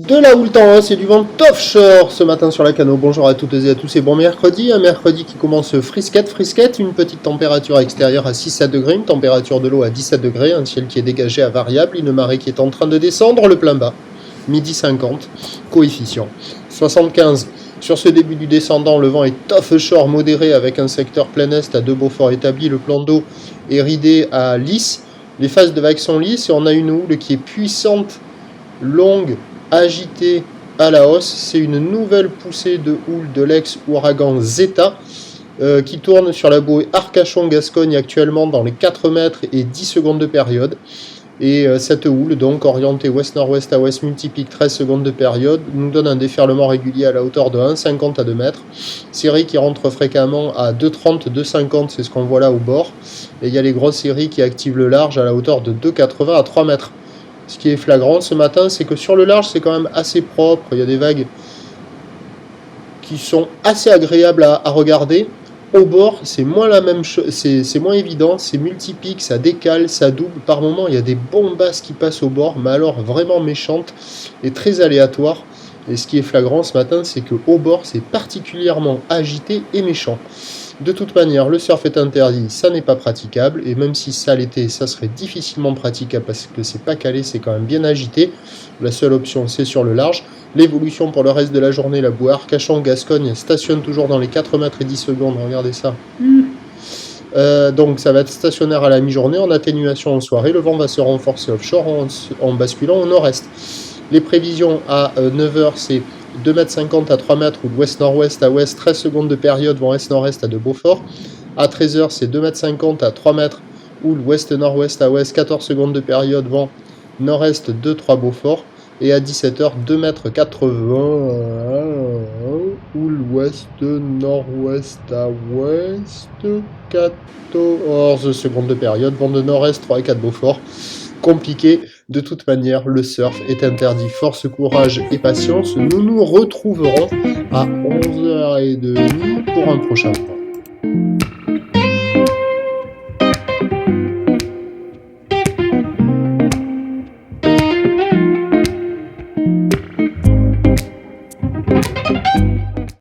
De la houle tendance et du vent offshore ce matin sur la Cano. Bonjour à toutes et à tous et bon mercredi. Un mercredi qui commence frisquette, une petite température extérieure à 6 à degrés, une température de l'eau à 17 degrés, un ciel qui est dégagé à variable, une marée qui est en train de descendre, le plein bas, midi 50, coefficient 75. Sur ce début du descendant, le vent est offshore modéré avec un secteur plein est à 2 Beaufort établi, le plan d'eau est ridé à lisse, les phases de vagues sont lisses et on a une houle qui est puissante, longue, agité à la hausse. C'est une nouvelle poussée de houle de l'ex-ouragan Zeta qui tourne sur la bouée Arcachon-Gascogne actuellement dans les 4 mètres et 10 secondes de période. Et cette houle, donc orientée ouest-nord-ouest à ouest, multiplique 13 secondes de période, nous donne un déferlement régulier à la hauteur de 1,50 à 2 mètres. Série qui rentre fréquemment à 2,30, 2,50, c'est ce qu'on voit là au bord. Et il y a les grosses séries qui activent le large à la hauteur de 2,80 à 3 mètres. Ce qui est flagrant ce matin, c'est que sur le large, c'est quand même assez propre. Il y a des vagues qui sont assez agréables à regarder. Au bord, c'est moins la même chose, c'est moins évident, c'est multipique, ça décale, ça double. Par moment, il y a des bombasses qui passent au bord, mais alors vraiment méchantes et très aléatoires. Et ce qui est flagrant ce matin, c'est qu'au bord, c'est particulièrement agité et méchant. De toute manière, le surf est interdit, ça n'est pas praticable, et même si ça l'était, ça serait difficilement praticable parce que c'est pas calé, c'est quand même bien agité. La seule option, c'est sur le large. L'évolution pour le reste de la journée, la bouée Arcachon-Gascogne stationne toujours dans les 4 mètres et 10 secondes, regardez ça. Donc ça va être stationnaire à la mi-journée, en atténuation en soirée, le vent va se renforcer offshore en basculant au nord-est. Les prévisions à 9h, c'est 2,50 m à 3 mètres ou d'ouest-nord-ouest à ouest, 13 secondes de période, vent est-nord-est à 2 Beaufort. À 13h, c'est 2,50 m à 3 mètres ou l'ouest-nord-ouest à ouest, 14 secondes de période, vent nord-est 2-3 Beaufort. Et à 17h, 2,80 m ou l'ouest-nord-ouest à ouest, 14 secondes de période, vent de nord-est 3 et 4 Beaufort. Compliqué, de toute manière, le surf est interdit. Force, courage et patience. Nous nous retrouverons à 11h30 pour un prochain point.